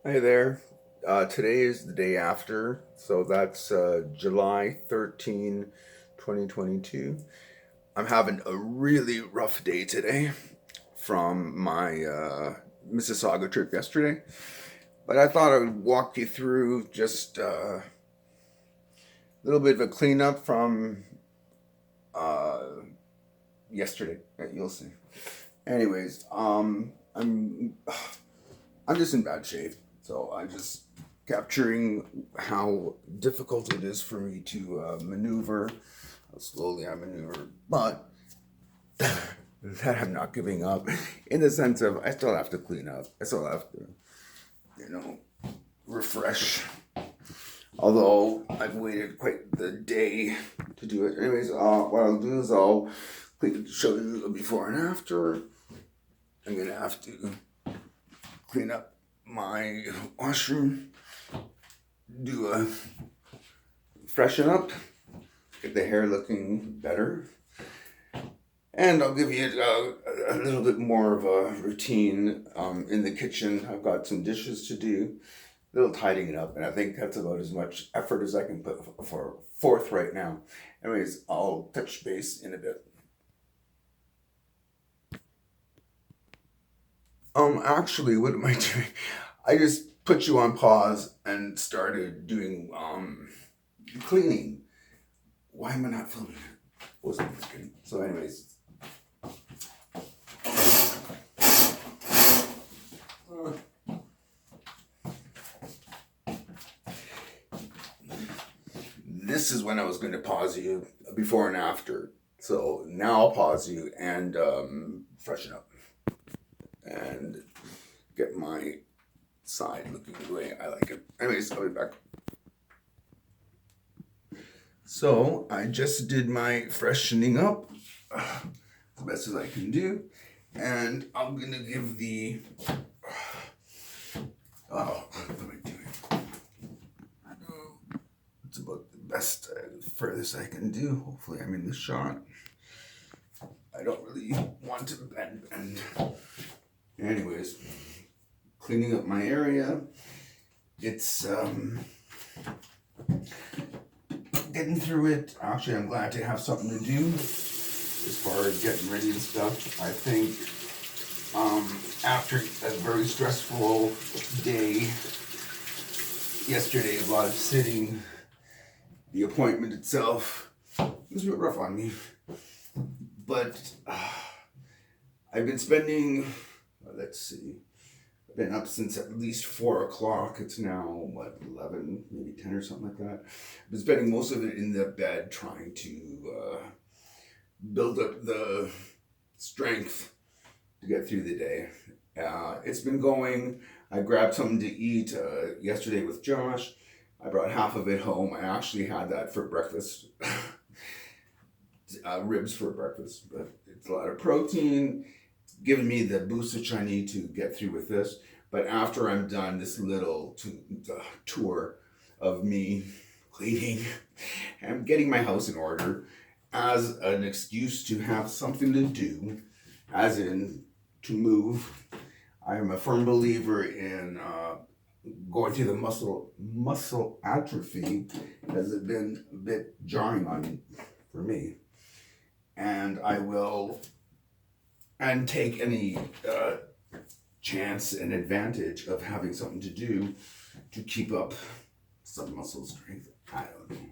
Hi there. Today is the day after, so that's July 13, 2022. I'm having a really rough day today from my Mississauga trip yesterday, but I thought I would walk you through just a little bit of a cleanup from uh, yesterday. You'll see. Anyways, I'm just in bad shape. So I just capturing how difficult it is for me to maneuver, how slowly I maneuver, but that I'm not giving up in the sense of I still have to clean up. I still have to, you know, refresh. Although I've waited quite the day to do it. Anyways, what I'll do is I'll show you the before and after. I'm gonna have to clean up my washroom, do a freshen up, get the hair looking better, and I'll give you a little bit more of a routine in the kitchen. I've got some dishes to do, a little tidying it up, and I think that's about as much effort as I can put forth right now. Anyways, I'll touch base in a bit. Actually, what am I doing? I just put you on pause and started doing cleaning. Why am I not filming it? Wasn't working. So, anyways, uh, this is when I was going to pause you before and after. So now I'll pause you and freshen up and get my side looking the way I like it. Anyways, I'll be back. So I just did my freshening up the best as I can do, and I'm gonna give the what am I doing? It's about the best, furthest I can do. Hopefully, I'm in the shot. I don't really want to bend. Anyways, cleaning up my area. It's getting through it. Actually, I'm glad to have something to do as far as getting ready and stuff. I think after a very stressful day yesterday, a lot of sitting, the appointment itself was a bit rough on me. But I've been spending, let's see, I've been up since at least 4 o'clock. It's now, what, 11, maybe 10 or something like that. I've been spending most of it in the bed trying to build up the strength to get through the day. It's been going. I grabbed something to eat yesterday with Josh. I brought half of it home. I actually had that for breakfast. Ribs for breakfast, but it's a lot of protein. It's giving me the boost which I need to get through with this. But after I'm done this little tour of me cleaning and getting my house in order as an excuse to have something to do, as in to move. I am a firm believer in going through the muscle atrophy has been a bit jarring on for me, and I will and take any chance and advantage of having something to do to keep up some muscle strength. I don't know.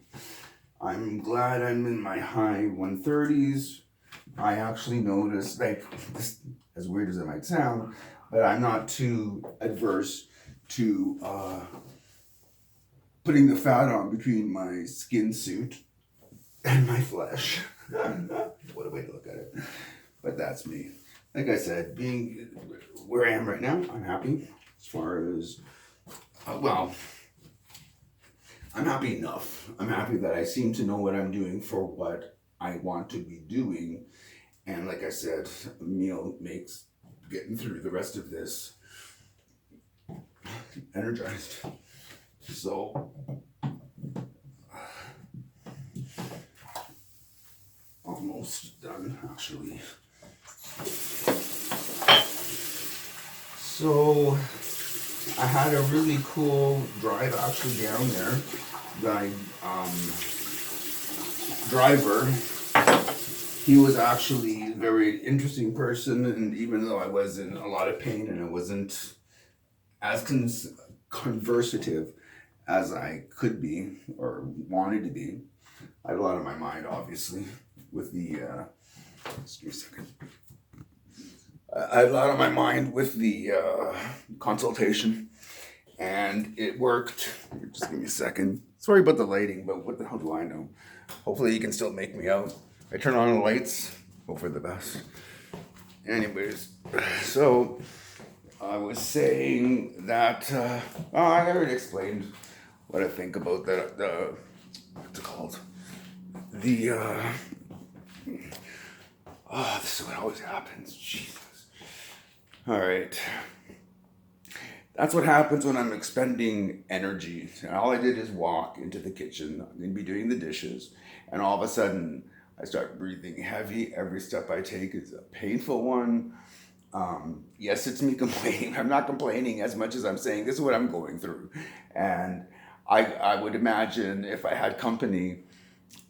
I'm glad I'm in my high 130s. I actually noticed, like, this, as weird as it might sound, but I'm not too adverse to putting the fat on between my skin suit and my flesh. What a way to look at it. But that's me. Like I said, being where I am right now, I'm happy. As far as, well, I'm happy enough. I'm happy that I seem to know what I'm doing for what I want to be doing. And like I said, a meal makes getting through the rest of this energized. So, almost done actually. So, I had a really cool drive actually down there. The driver, he was actually a very interesting person, and even though I was in a lot of pain and I wasn't as conversative as I could be or wanted to be, I had a lot on my mind, obviously, with the. Excuse me a second. I had a lot on my mind with the consultation, and it worked. Just give me a second. Sorry about the lighting, but what the hell do I know? Hopefully, you can still make me out. I turn on the lights. Hope for the best. Anyways, so I was saying that I already explained what I think about the what's it called? The this is what always happens. Jesus. All right. That's what happens when I'm expending energy. And all I did is walk into the kitchen. I'm going to be doing the dishes. And all of a sudden, I start breathing heavy. Every step I take is a painful one. Yes, it's me complaining. I'm not complaining as much as I'm saying this is what I'm going through. And I would imagine if I had company,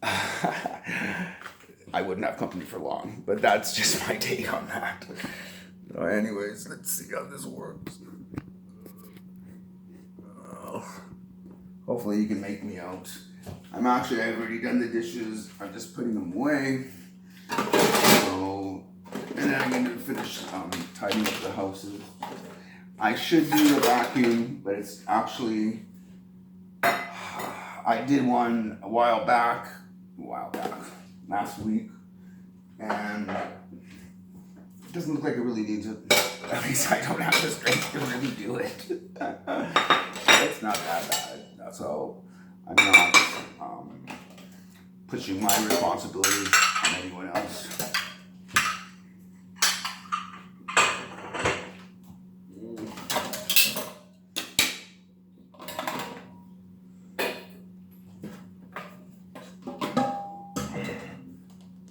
I wouldn't have company for long. But that's just my take on that. Anyways, let's see how this works. Hopefully you can make me out. I've already done the dishes. I'm just putting them away. So, and then I'm going to finish tidying up the houses. I should do a vacuum, but it's actually, I did one a while back, last week, and it doesn't look like it really needs it. At least I don't have the strength to really do it. It's not that bad. So I'm not pushing my responsibilities on anyone else.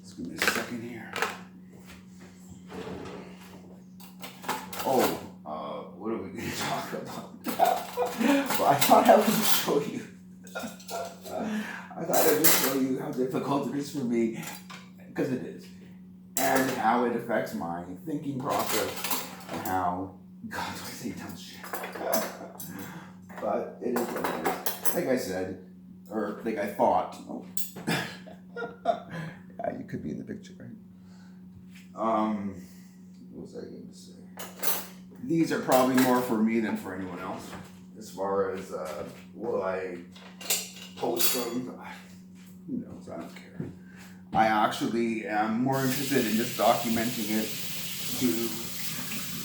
Just give me a second here. What are we going to talk about? Well, I thought I would show you. I thought I would show you how difficult it is for me, because it is, and how it affects my thinking process, and how, God, do I say dumb shit? But it is what it is. Like I said, or like I thought. Oh. Yeah, you could be in the picture, right? What was I going to say? These are probably more for me than for anyone else. As far as will I post them? Who knows? I don't care. I actually am more interested in just documenting it to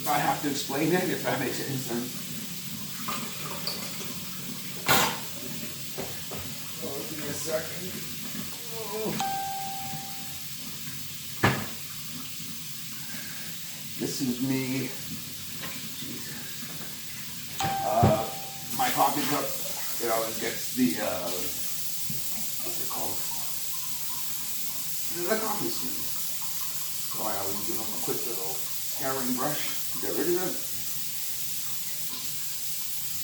not have to explain it, if that makes any sense. Oh, give me a second. Oh. This is me. My coffee cup, it always gets the, what's it called? The coffee stain. So I always give them a quick little scouring brush to get rid of it.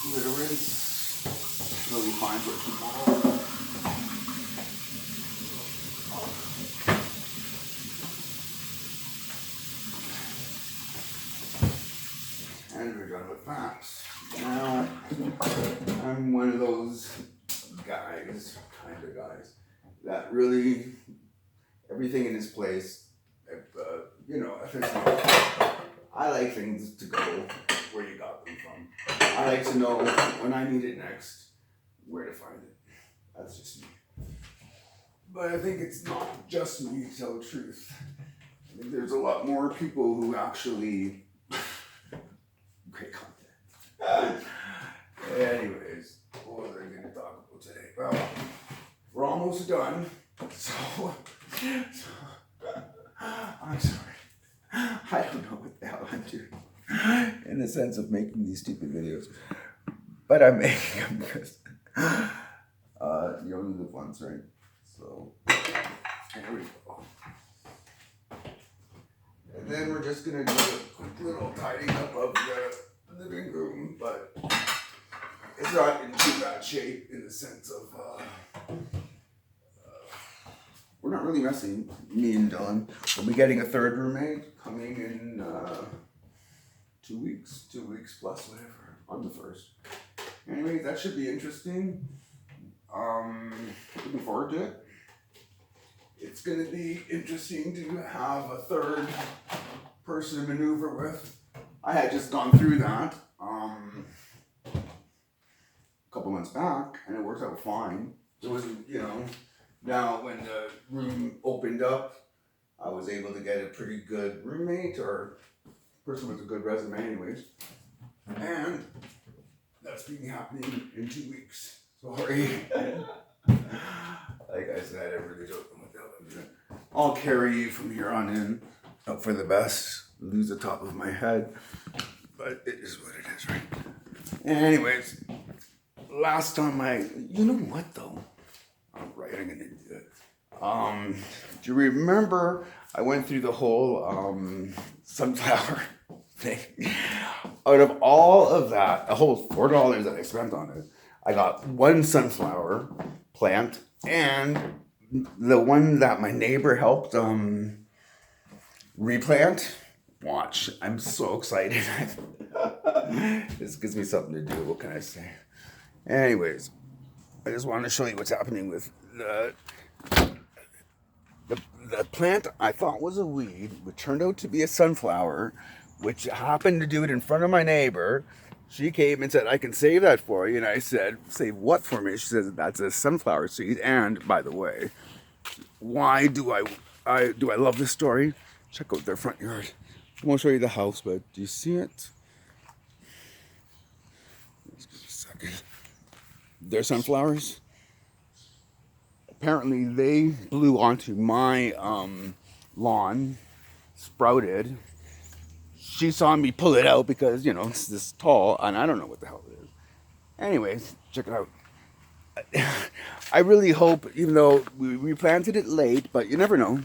Give it a rinse. Really fine for tomorrow. And we're done with that. Now, I'm one of those guys, that really, everything in its place, if it's not, I like things to go where you got them from. I like to know when I need it next, where to find it. That's just me. But I think it's not just me, to tell the truth. I think there's a lot more people who actually, great content. Anyways, what was I going to talk about today? Well, we're almost done, so I'm sorry. I don't know what the hell I'm doing in the sense of making these stupid videos, but I'm making them because you only live once, right? So here we go. And then we're just gonna do a quick little tidying up of the living room, but it's not in too bad shape in the sense of we're not really messing. Me and Dylan. We'll be getting a third roommate coming in 2 weeks. 2 weeks plus whatever on the 1st. Anyway, that should be interesting. Looking forward to it. It's going to be interesting to have a third person to maneuver with. I had just gone through that a couple months back, and it worked out fine. It wasn't, now when the room opened up, I was able to get a pretty good roommate or person with a good resume anyways. And that's been happening in 2 weeks. Sorry. Like I said, I really don't know what the hell I'm doing. I'll carry you from here on in. Hope for the best. Lose the top of my head. But it is what it is, right? Anyways, last time you know what though? Alright, I'm gonna do it. Do you remember I went through the whole sunflower thing? Out of all of that, a whole $4 that I spent on it, I got one sunflower plant and the one that my neighbor helped replant. Watch, I'm so excited. This gives me something to do. What can I say? Anyways, I just wanted to show you what's happening with the plant I thought was a weed, which turned out to be a sunflower, which happened to do it in front of my neighbor. She came and said, I can save that for you. And I said, save what for me? She says, that's a sunflower seed. And by the way, why do I love this story? Check out their front yard. I won't show you the house, but do you see it? Just give me a second. They're sunflowers. Apparently they blew onto my lawn, sprouted. She saw me pull it out because, it's this tall, and I don't know what the hell it is. Anyways, check it out. I really hope, even though we replanted it late, but you never know.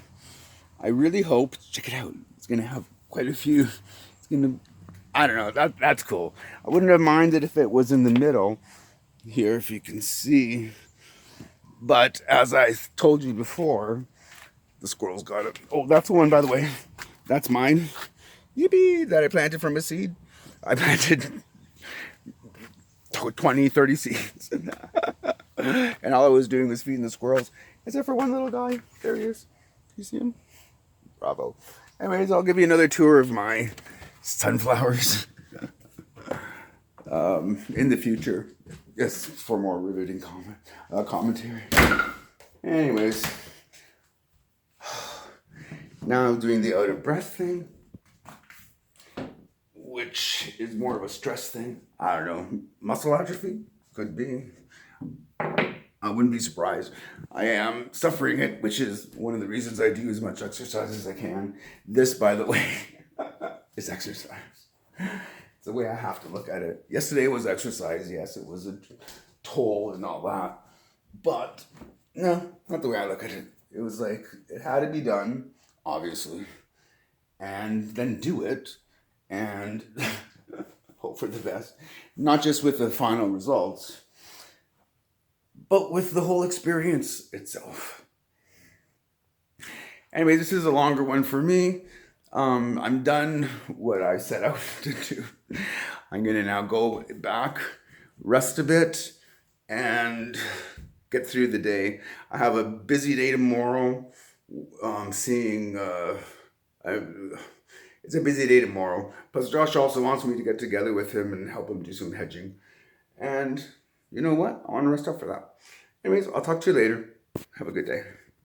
I really hope, check it out, it's going to have quite a few. It's going to, I don't know, that's cool. I wouldn't have minded if it was in the middle here, if you can see. But as I told you before, the squirrels got it. Oh, that's the one, by the way. That's mine. Yippee, that I planted from a seed. I planted 20, 30 seeds. And all I was doing was feeding the squirrels. Except for one little guy. There he is. You see him? Bravo. Anyways, I'll give you another tour of my sunflowers in the future. Yes, for more riveting commentary. Anyways, now I'm doing the out of breath thing, which is more of a stress thing. I don't know. Muscle atrophy? Could be. I wouldn't be surprised. I am suffering it, which is one of the reasons I do as much exercise as I can. This, by the way, is exercise. It's the way I have to look at it. Yesterday was exercise. Yes, it was a toll and all that. But, no, not the way I look at it. It was like, it had to be done, obviously. And then do it. And hope for the best. Not just with the final results, but with the whole experience itself. Anyway, this is a longer one for me. I'm done what I set out to do. I'm going to now go back, rest a bit, and get through the day. I have a busy day tomorrow. It's a busy day tomorrow. Plus, Josh also wants me to get together with him and help him do some hedging. And you know what? I want to rest up for that. Anyways, I'll talk to you later. Have a good day.